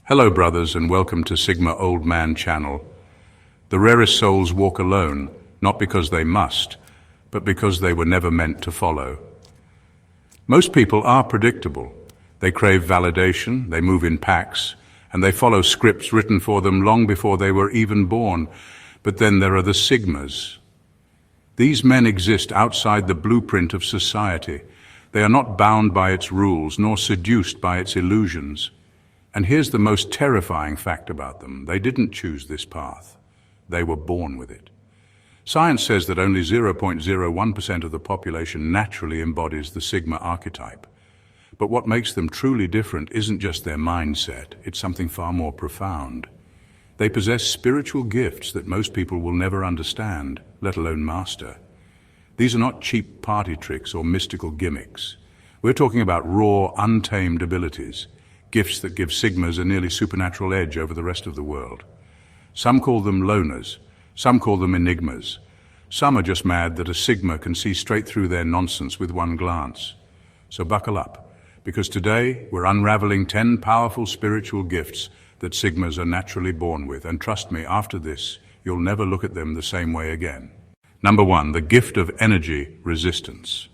Hello brothers and welcome to Sigma Old Man channel. The rarest souls walk alone, not because they must, but because they were never meant to follow. Most people are predictable. They crave validation, they move in packs, and they follow scripts written for them long before they were even born. But then there are the Sigmas. These men exist outside the blueprint of society. They are not bound by its rules, nor seduced by its illusions. And here's the most terrifying fact about them. They didn't choose this path. They were born with it. Science says that only 0.01% of the population naturally embodies the Sigma archetype. But what makes them truly different isn't just their mindset, it's something far more profound. They possess spiritual gifts that most people will never understand, let alone master. These are not cheap party tricks or mystical gimmicks. We're talking about raw, untamed abilities. Gifts that give Sigmas a nearly supernatural edge over the rest of the world. Some call them loners, some call them enigmas. Some are just mad that a Sigma can see straight through their nonsense with one glance. So buckle up, because today we're unraveling 10 powerful spiritual gifts that Sigmas are naturally born with, and trust me, after this, you'll never look at them the same way again. Number 1, the gift of energy resistance.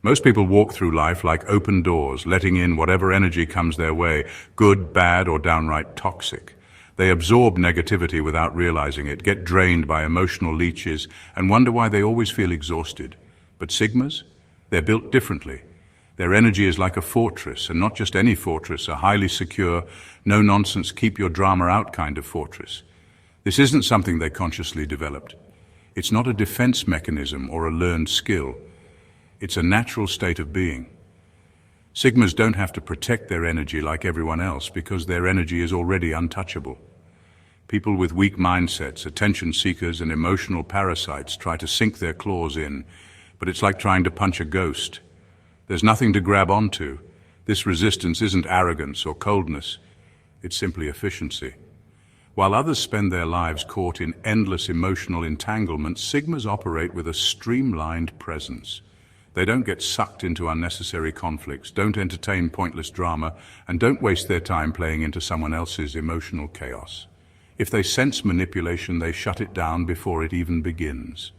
Most people walk through life like open doors, letting in whatever energy comes their way, good, bad, or downright toxic. They absorb negativity without realizing it, get drained by emotional leeches, and wonder why they always feel exhausted. But Sigmas? They're built differently. Their energy is like a fortress, and not just any fortress, a highly secure, no-nonsense, keep-your-drama-out kind of fortress. This isn't something they consciously developed. It's not a defense mechanism or a learned skill. It's a natural state of being. Sigmas don't have to protect their energy like everyone else because their energy is already untouchable. People with weak mindsets, attention seekers, and emotional parasites try to sink their claws in, but it's like trying to punch a ghost. There's nothing to grab onto. This resistance isn't arrogance or coldness. It's simply efficiency. While others spend their lives caught in endless emotional entanglements, Sigmas operate with a streamlined presence. They don't get sucked into unnecessary conflicts, don't entertain pointless drama, and don't waste their time playing into someone else's emotional chaos. If they sense manipulation, they shut it down before it even begins.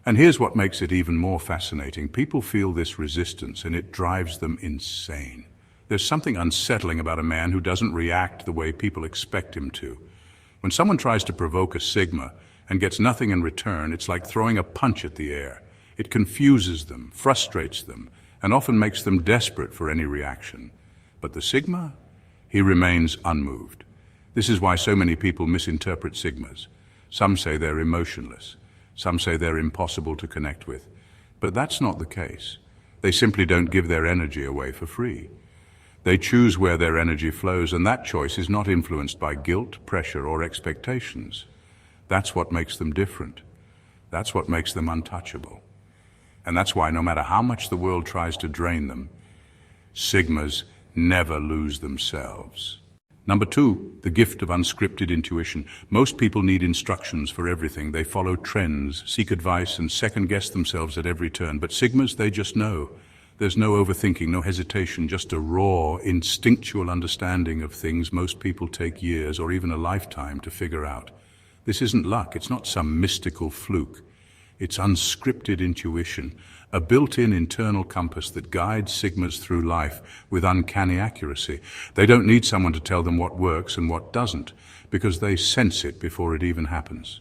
And here's what makes it even more fascinating. People feel this resistance, and it drives them insane. There's something unsettling about a man who doesn't react the way people expect him to. When someone tries to provoke a Sigma and gets nothing in return, it's like throwing a punch at the air. It confuses them, frustrates them, and often makes them desperate for any reaction. But the Sigma? He remains unmoved. This is why so many people misinterpret Sigmas. Some say they're emotionless. Some say they're impossible to connect with. But that's not the case. They simply don't give their energy away for free. They choose where their energy flows, and that choice is not influenced by guilt, pressure, or expectations. That's what makes them different. That's what makes them untouchable. And that's why no matter how much the world tries to drain them, Sigmas never lose themselves. Number 2, the gift of unscripted intuition. Most people need instructions for everything. They follow trends, seek advice, and second-guess themselves at every turn. But Sigmas, they just know. There's no overthinking, no hesitation, just a raw, instinctual understanding of things most people take years or even a lifetime to figure out. This isn't luck. It's not some mystical fluke. It's unscripted intuition, a built-in internal compass that guides Sigmas through life with uncanny accuracy. They don't need someone to tell them what works and what doesn't, because they sense it before it even happens.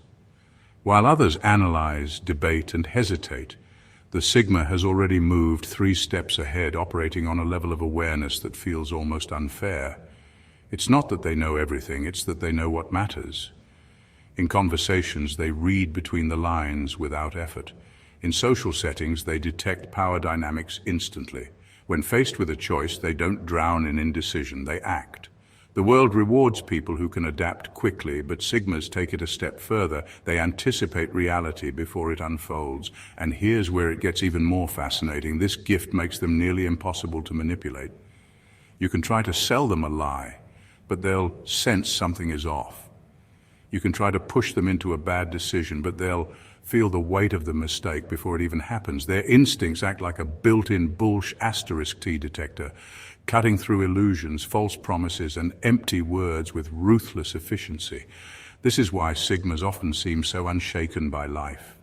While others analyze, debate, and hesitate, the Sigma has already moved 3 steps ahead, operating on a level of awareness that feels almost unfair. It's not that they know everything, it's that they know what matters. In conversations, they read between the lines without effort. In social settings, they detect power dynamics instantly. When faced with a choice, they don't drown in indecision, they act. The world rewards people who can adapt quickly, but Sigmas take it a step further. They anticipate reality before it unfolds. And here's where it gets even more fascinating. This gift makes them nearly impossible to manipulate. You can try to sell them a lie, but they'll sense something is off. You can try to push them into a bad decision, but they'll feel the weight of the mistake before it even happens. Their instincts act like a built-in bullsh** detector, cutting through illusions, false promises, and empty words with ruthless efficiency. This is why Sigmas often seem so unshaken by life.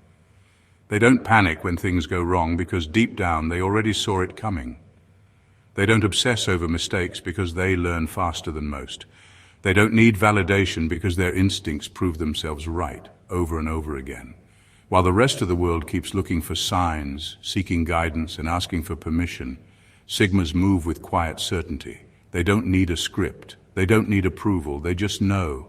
They don't panic when things go wrong because deep down they already saw it coming. They don't obsess over mistakes because they learn faster than most. They don't need validation because their instincts prove themselves right over and over again. While the rest of the world keeps looking for signs, seeking guidance, and asking for permission, Sigmas move with quiet certainty. They don't need a script. They don't need approval. They just know.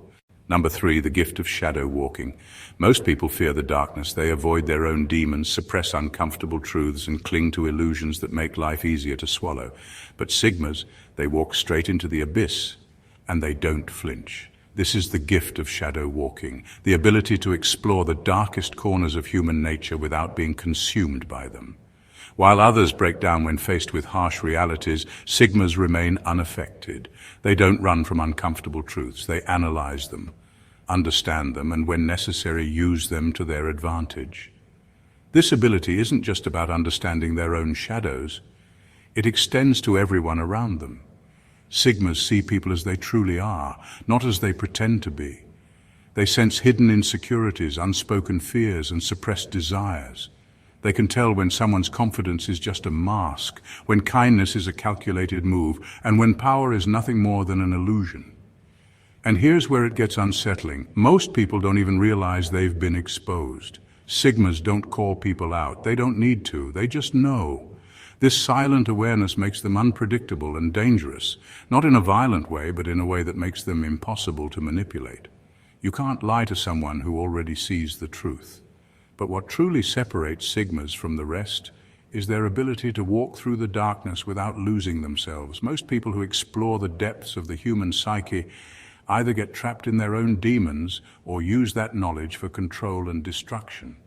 Number 3, the gift of shadow walking. Most people fear the darkness. They avoid their own demons, suppress uncomfortable truths, and cling to illusions that make life easier to swallow. But Sigmas, they walk straight into the abyss, and they don't flinch. This is the gift of shadow walking, the ability to explore the darkest corners of human nature without being consumed by them. While others break down when faced with harsh realities, Sigmas remain unaffected. They don't run from uncomfortable truths. They analyze them, understand them, and when necessary, use them to their advantage. This ability isn't just about understanding their own shadows. It extends to everyone around them. Sigmas see people as they truly are, not as they pretend to be. They sense hidden insecurities, unspoken fears, and suppressed desires. They can tell when someone's confidence is just a mask, when kindness is a calculated move, and when power is nothing more than an illusion. And here's where it gets unsettling. Most people don't even realize they've been exposed. Sigmas don't call people out. They don't need to. They just know. This silent awareness makes them unpredictable and dangerous, not in a violent way, but in a way that makes them impossible to manipulate. You can't lie to someone who already sees the truth. But what truly separates Sigmas from the rest is their ability to walk through the darkness without losing themselves. Most people who explore the depths of the human psyche either get trapped in their own demons or use that knowledge for control and destruction.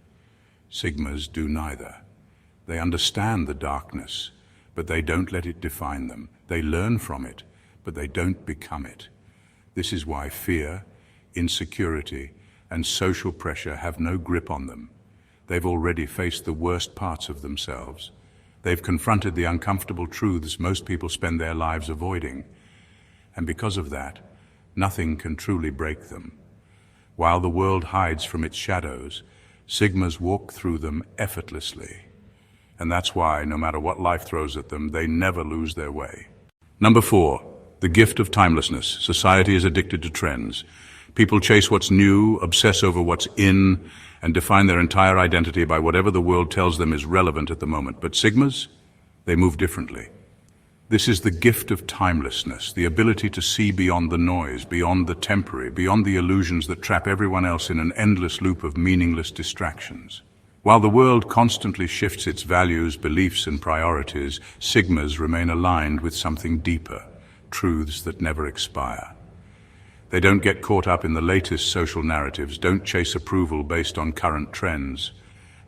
Sigmas do neither. They understand the darkness, but they don't let it define them. They learn from it, but they don't become it. This is why fear, insecurity, and social pressure have no grip on them. They've already faced the worst parts of themselves. They've confronted the uncomfortable truths most people spend their lives avoiding. And because of that, nothing can truly break them. While the world hides from its shadows, Sigmas walk through them effortlessly. And that's why, no matter what life throws at them, they never lose their way. Number 4, the gift of timelessness. Society is addicted to trends. People chase what's new, obsess over what's in, and define their entire identity by whatever the world tells them is relevant at the moment. But Sigmas, they move differently. This is the gift of timelessness, the ability to see beyond the noise, beyond the temporary, beyond the illusions that trap everyone else in an endless loop of meaningless distractions. While the world constantly shifts its values, beliefs, and priorities, Sigmas remain aligned with something deeper, truths that never expire. They don't get caught up in the latest social narratives, don't chase approval based on current trends,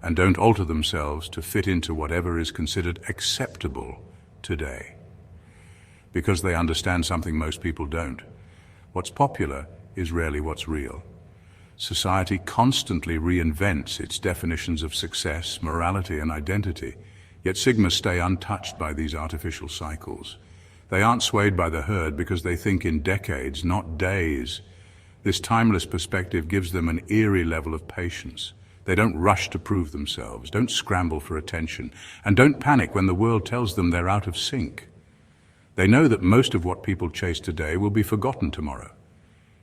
and don't alter themselves to fit into whatever is considered acceptable today. Because they understand something most people don't. What's popular is rarely what's real. Society constantly reinvents its definitions of success, morality, and identity, yet Sigmas stay untouched by these artificial cycles. They aren't swayed by the herd because they think in decades, not days. This timeless perspective gives them an eerie level of patience. They don't rush to prove themselves, don't scramble for attention, and don't panic when the world tells them they're out of sync. They know that most of what people chase today will be forgotten tomorrow.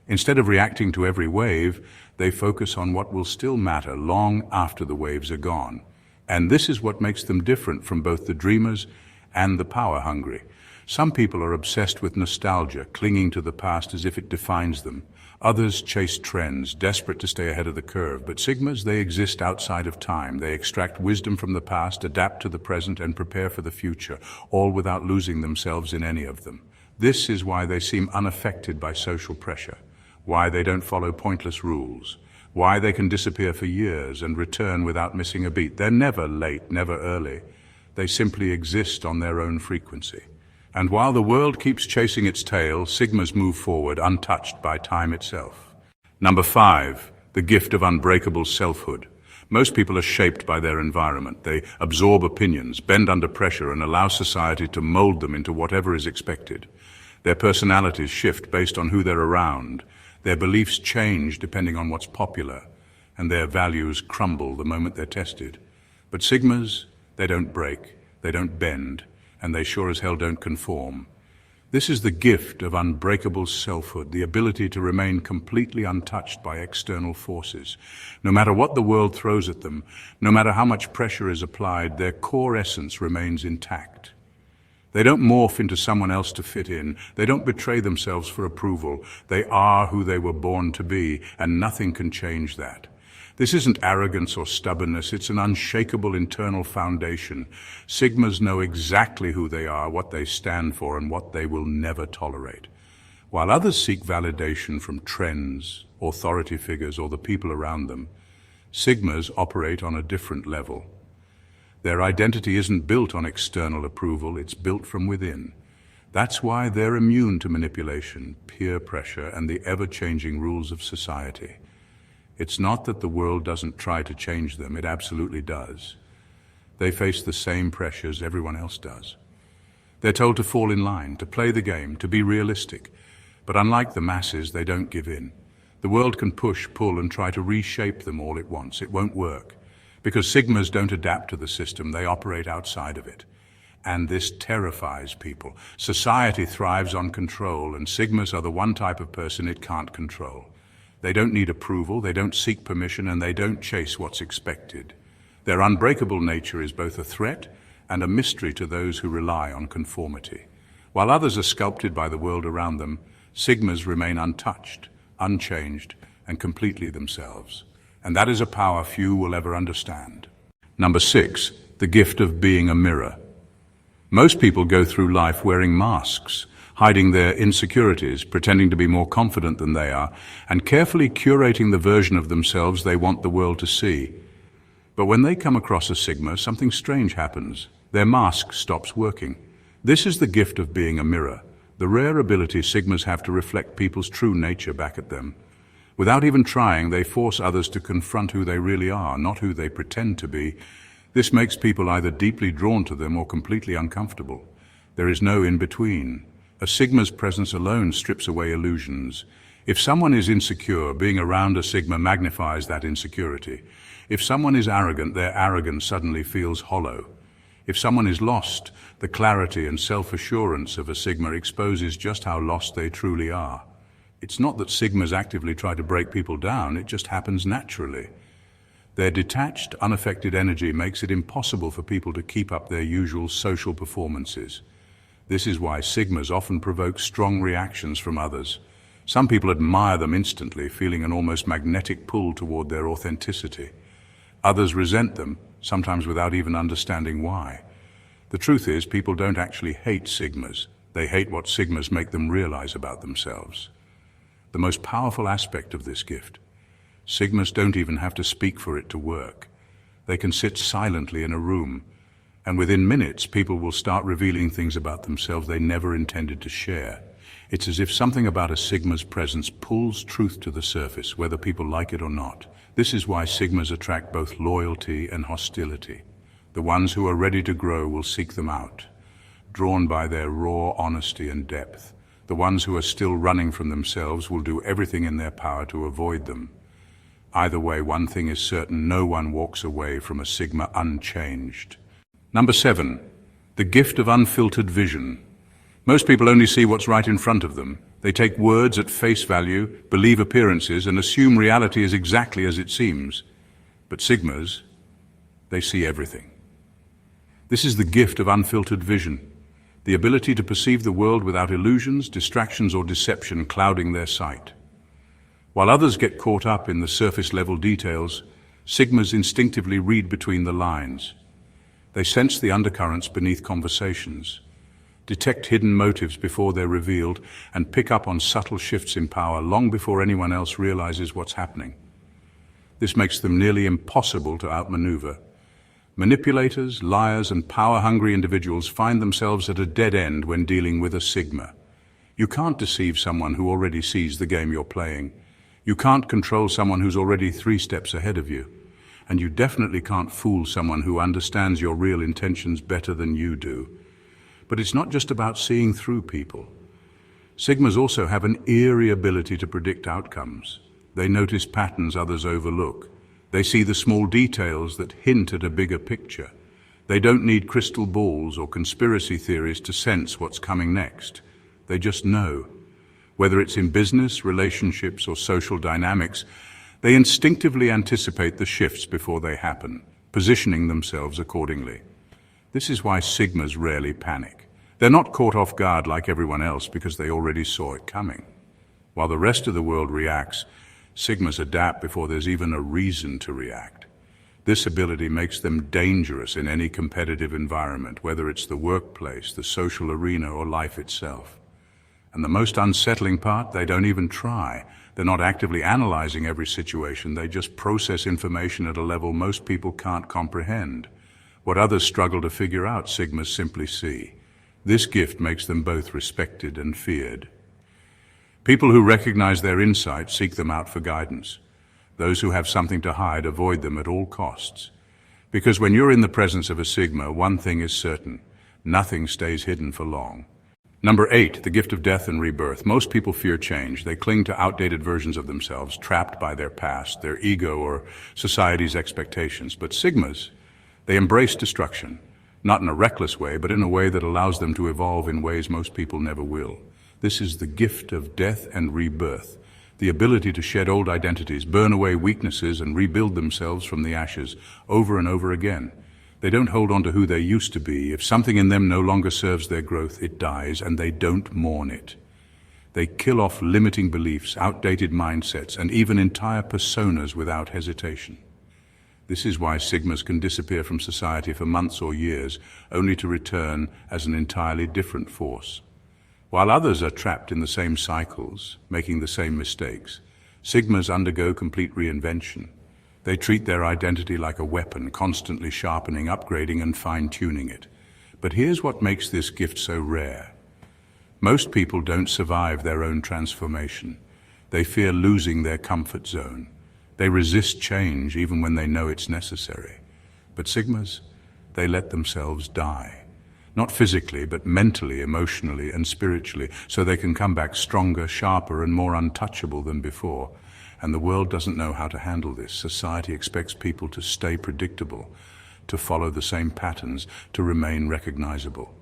Instead of reacting to every wave, they focus on what will still matter long after the waves are gone. And this is what makes them different from both the dreamers and the power-hungry. Some people are obsessed with nostalgia, clinging to the past as if it defines them. Others chase trends, desperate to stay ahead of the curve. But Sigmas, they exist outside of time. They extract wisdom from the past, adapt to the present, and prepare for the future, all without losing themselves in any of them. This is why they seem unaffected by social pressure, why they don't follow pointless rules, why they can disappear for years and return without missing a beat. They're never late, never early. They simply exist on their own frequency. And while the world keeps chasing its tail, Sigmas move forward untouched by time itself. Number 5, the gift of unbreakable selfhood. Most people are shaped by their environment. They absorb opinions, bend under pressure, and allow society to mold them into whatever is expected. Their personalities shift based on who they're around. Their beliefs change depending on what's popular, and their values crumble the moment they're tested. But Sigmas, they don't break, they don't bend, and they sure as hell don't conform. This is the gift of unbreakable selfhood, the ability to remain completely untouched by external forces. No matter what the world throws at them, no matter how much pressure is applied, their core essence remains intact. They don't morph into someone else to fit in. They don't betray themselves for approval. They are who they were born to be, and nothing can change that. This isn't arrogance or stubbornness, it's an unshakable internal foundation. Sigmas know exactly who they are, what they stand for, and what they will never tolerate. While others seek validation from trends, authority figures, or the people around them, Sigmas operate on a different level. Their identity isn't built on external approval, it's built from within. That's why they're immune to manipulation, peer pressure, and the ever-changing rules of society. It's not that the world doesn't try to change them, it absolutely does. They face the same pressures everyone else does. They're told to fall in line, to play the game, to be realistic. But unlike the masses, they don't give in. The world can push, pull, and try to reshape them all at once. It won't work. Because Sigmas don't adapt to the system, they operate outside of it. And this terrifies people. Society thrives on control, and Sigmas are the one type of person it can't control. They don't need approval, they don't seek permission, and they don't chase what's expected. Their unbreakable nature is both a threat and a mystery to those who rely on conformity. While others are sculpted by the world around them, Sigmas remain untouched, unchanged, and completely themselves. And that is a power few will ever understand. Number 6, the gift of being a mirror. Most people go through life wearing masks, hiding their insecurities, pretending to be more confident than they are, and carefully curating the version of themselves they want the world to see. But when they come across a Sigma, something strange happens. Their mask stops working. This is the gift of being a mirror, the rare ability Sigmas have to reflect people's true nature back at them. Without even trying, they force others to confront who they really are, not who they pretend to be. This makes people either deeply drawn to them or completely uncomfortable. There is no in-between. A Sigma's presence alone strips away illusions. If someone is insecure, being around a Sigma magnifies that insecurity. If someone is arrogant, their arrogance suddenly feels hollow. If someone is lost, the clarity and self-assurance of a Sigma exposes just how lost they truly are. It's not that Sigmas actively try to break people down, it just happens naturally. Their detached, unaffected energy makes it impossible for people to keep up their usual social performances. This is why Sigmas often provoke strong reactions from others. Some people admire them instantly, feeling an almost magnetic pull toward their authenticity. Others resent them, sometimes without even understanding why. The truth is, people don't actually hate Sigmas. They hate what Sigmas make them realize about themselves. The most powerful aspect of this gift, Sigmas don't even have to speak for it to work. They can sit silently in a room, and within minutes, people will start revealing things about themselves they never intended to share. It's as if something about a Sigma's presence pulls truth to the surface, whether people like it or not. This is why Sigmas attract both loyalty and hostility. The ones who are ready to grow will seek them out, drawn by their raw honesty and depth. The ones who are still running from themselves will do everything in their power to avoid them. Either way, one thing is certain, no one walks away from a Sigma unchanged. Number 7, the gift of unfiltered vision. Most people only see what's right in front of them. They take words at face value, believe appearances, and assume reality is exactly as it seems. But Sigmas, they see everything. This is the gift of unfiltered vision, the ability to perceive the world without illusions, distractions, or deception clouding their sight. While others get caught up in the surface-level details, Sigmas instinctively read between the lines. They sense the undercurrents beneath conversations, detect hidden motives before they're revealed, and pick up on subtle shifts in power long before anyone else realizes what's happening. This makes them nearly impossible to outmaneuver. Manipulators, liars, and power-hungry individuals find themselves at a dead end when dealing with a Sigma. You can't deceive someone who already sees the game you're playing. You can't control someone who's already 3 steps ahead of you. and you definitely can't fool someone who understands your real intentions better than you do. But it's not just about seeing through people. Sigmas also have an eerie ability to predict outcomes. They notice patterns others overlook. They see the small details that hint at a bigger picture. They don't need crystal balls or conspiracy theories to sense what's coming next. They just know. Whether it's in business, relationships, or social dynamics, they instinctively anticipate the shifts before they happen, positioning themselves accordingly. This is why Sigmas rarely panic. They're not caught off guard like everyone else because they already saw it coming. While the rest of the world reacts, Sigmas adapt before there's even a reason to react. This ability makes them dangerous in any competitive environment, whether it's the workplace, the social arena, or life itself. And the most unsettling part, they don't even try. They're not actively analyzing every situation. They just process information at a level most people can't comprehend. What others struggle to figure out, Sigmas simply see. This gift makes them both respected and feared. People who recognize their insight seek them out for guidance. Those who have something to hide avoid them at all costs. Because when you're in the presence of a Sigma, one thing is certain: nothing stays hidden for long. Number 8, the gift of death and rebirth. Most people fear change. They cling to outdated versions of themselves, trapped by their past, their ego, or society's expectations. But Sigmas, they embrace destruction, not in a reckless way, but in a way that allows them to evolve in ways most people never will. This is the gift of death and rebirth, the ability to shed old identities, burn away weaknesses, and rebuild themselves from the ashes over and over again. They don't hold on to who they used to be. If something in them no longer serves their growth, it dies, and they don't mourn it. They kill off limiting beliefs, outdated mindsets, and even entire personas without hesitation. This is why Sigmas can disappear from society for months or years, only to return as an entirely different force. While others are trapped in the same cycles, making the same mistakes, Sigmas undergo complete reinvention. They treat their identity like a weapon, constantly sharpening, upgrading, and fine-tuning it. But here's what makes this gift so rare. Most people don't survive their own transformation. They fear losing their comfort zone. They resist change even when they know it's necessary. But Sigmas, they let themselves die. Not physically, but mentally, emotionally, and spiritually, so they can come back stronger, sharper, and more untouchable than before. And the world doesn't know how to handle this. Society expects people to stay predictable, to follow the same patterns, to remain recognizable.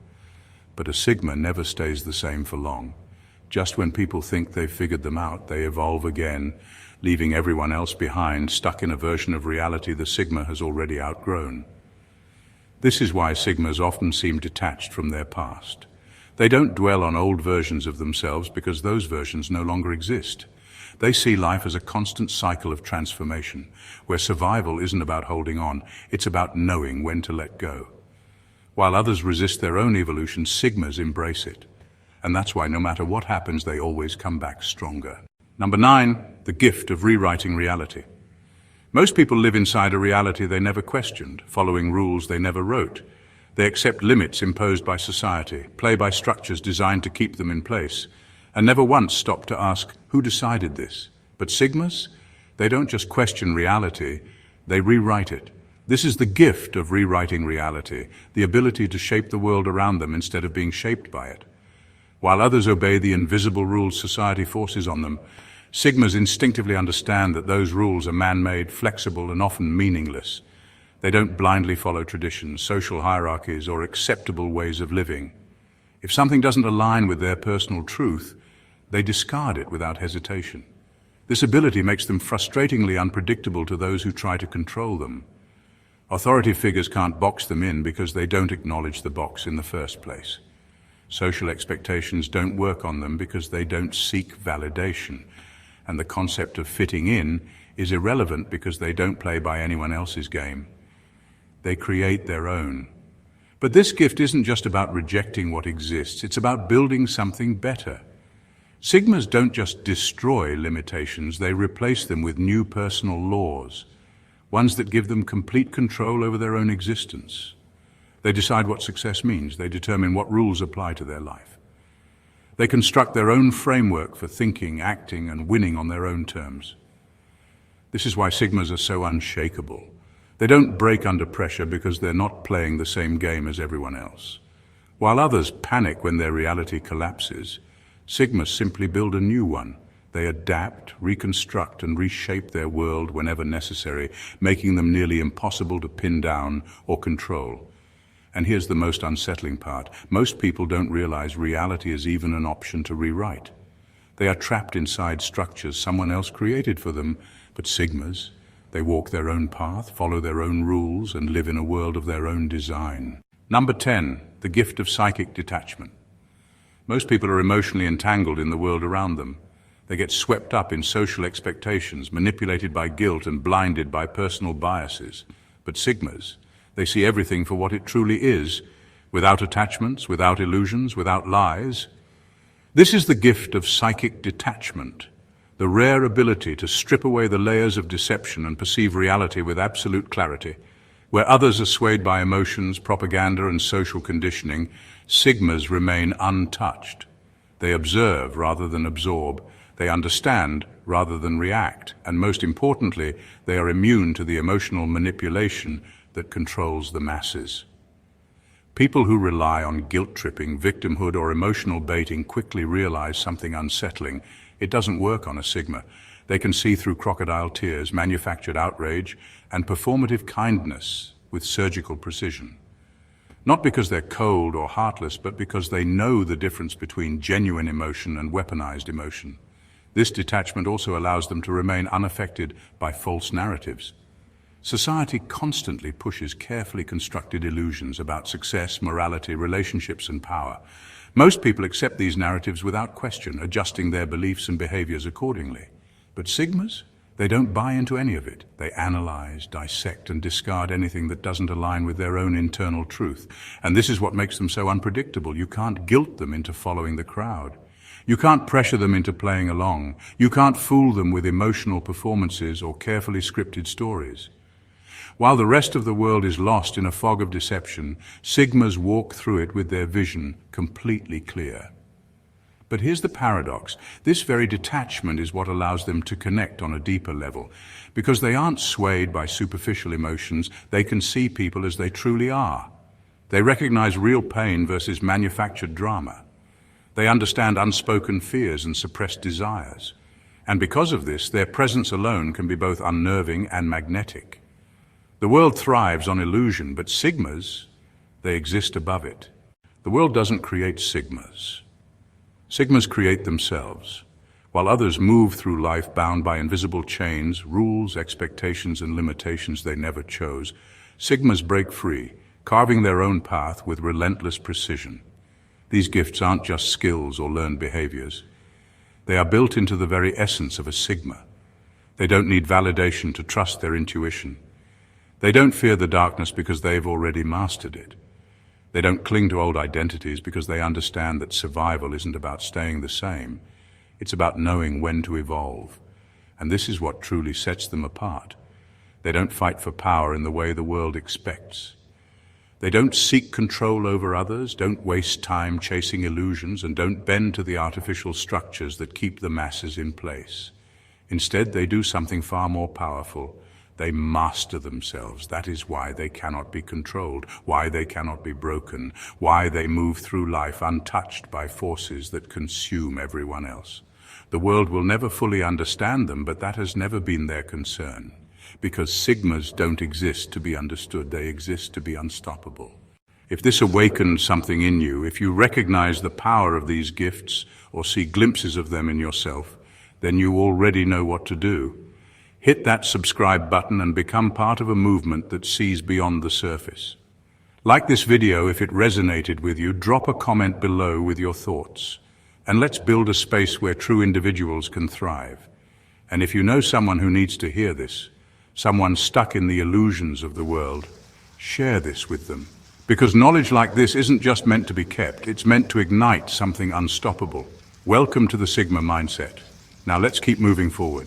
But a Sigma never stays the same for long. Just when people think they've figured them out, they evolve again, leaving everyone else behind, stuck in a version of reality the Sigma has already outgrown. This is why Sigmas often seem detached from their past. They don't dwell on old versions of themselves because those versions no longer exist. They see life as a constant cycle of transformation, where survival isn't about holding on, it's about knowing when to let go. While others resist their own evolution, Sigmas embrace it. And that's why no matter what happens, they always come back stronger. Number 9, the gift of rewriting reality. Most people live inside a reality they never questioned, following rules they never wrote. They accept limits imposed by society, play by structures designed to keep them in place, and never once stop to ask, who decided this? But Sigmas, they don't just question reality, they rewrite it. This is the gift of rewriting reality, the ability to shape the world around them instead of being shaped by it. While others obey the invisible rules society forces on them, Sigmas instinctively understand that those rules are man-made, flexible, and often meaningless. They don't blindly follow traditions, social hierarchies, or acceptable ways of living. If something doesn't align with their personal truth, they discard it without hesitation. This ability makes them frustratingly unpredictable to those who try to control them. Authority figures can't box them in because they don't acknowledge the box in the first place. Social expectations don't work on them because they don't seek validation. And the concept of fitting in is irrelevant because they don't play by anyone else's game. They create their own. But this gift isn't just about rejecting what exists, it's about building something better. Sigmas don't just destroy limitations, they replace them with new personal laws, ones that give them complete control over their own existence. They decide what success means, they determine what rules apply to their life. They construct their own framework for thinking, acting, and winning on their own terms. This is why Sigmas are so unshakable. They don't break under pressure because they're not playing the same game as everyone else. While others panic when their reality collapses, Sigmas simply build a new one. They adapt, reconstruct, and reshape their world whenever necessary, making them nearly impossible to pin down or control. And here's the most unsettling part. Most people don't realize reality is even an option to rewrite. They are trapped inside structures someone else created for them, but Sigmas, they walk their own path, follow their own rules, and live in a world of their own design. Number 10, the gift of psychic detachment. Most people are emotionally entangled in the world around them. They get swept up in social expectations, manipulated by guilt and blinded by personal biases. But Sigmas, they see everything for what it truly is, without attachments, without illusions, without lies. This is the gift of psychic detachment, the rare ability to strip away the layers of deception and perceive reality with absolute clarity. Where others are swayed by emotions, propaganda, and social conditioning, Sigmas remain untouched. They observe rather than absorb. They understand rather than react. And most importantly, they are immune to the emotional manipulation that controls the masses. People who rely on guilt-tripping, victimhood, or emotional baiting quickly realize something unsettling. It doesn't work on a Sigma. They can see through crocodile tears, manufactured outrage, and performative kindness with surgical precision. Not because they're cold or heartless, but because they know the difference between genuine emotion and weaponized emotion. This detachment also allows them to remain unaffected by false narratives. Society constantly pushes carefully constructed illusions about success, morality, relationships, and power. Most people accept these narratives without question, adjusting their beliefs and behaviors accordingly. But Sigmas, they don't buy into any of it. They analyze, dissect, and discard anything that doesn't align with their own internal truth. And this is what makes them so unpredictable. You can't guilt them into following the crowd. You can't pressure them into playing along. You can't fool them with emotional performances or carefully scripted stories. While the rest of the world is lost in a fog of deception, Sigmas walk through it with their vision completely clear. But here's the paradox. This very detachment is what allows them to connect on a deeper level. Because they aren't swayed by superficial emotions, they can see people as they truly are. They recognize real pain versus manufactured drama. They understand unspoken fears and suppressed desires. And because of this, their presence alone can be both unnerving and magnetic. The world thrives on illusion, but Sigmas, they exist above it. The world doesn't create Sigmas. Sigmas create themselves. While others move through life bound by invisible chains, rules, expectations, and limitations they never chose, Sigmas break free, carving their own path with relentless precision. These gifts aren't just skills or learned behaviors. They are built into the very essence of a Sigma. They don't need validation to trust their intuition. They don't fear the darkness because they've already mastered it. They don't cling to old identities because they understand that survival isn't about staying the same. It's about knowing when to evolve. And this is what truly sets them apart. They don't fight for power in the way the world expects. They don't seek control over others, don't waste time chasing illusions, and don't bend to the artificial structures that keep the masses in place. Instead, they do something far more powerful. They master themselves. That is why they cannot be controlled, why they cannot be broken, why they move through life untouched by forces that consume everyone else. The world will never fully understand them, but that has never been their concern. Because Sigmas don't exist to be understood, they exist to be unstoppable. If this awakens something in you, if you recognize the power of these gifts or see glimpses of them in yourself, then you already know what to do. Hit that subscribe button and become part of a movement that sees beyond the surface. Like this video if it resonated with you, drop a comment below with your thoughts. And let's build a space where true individuals can thrive. And if you know someone who needs to hear this, someone stuck in the illusions of the world, share this with them. Because knowledge like this isn't just meant to be kept, it's meant to ignite something unstoppable. Welcome to the Sigma mindset. Now let's keep moving forward.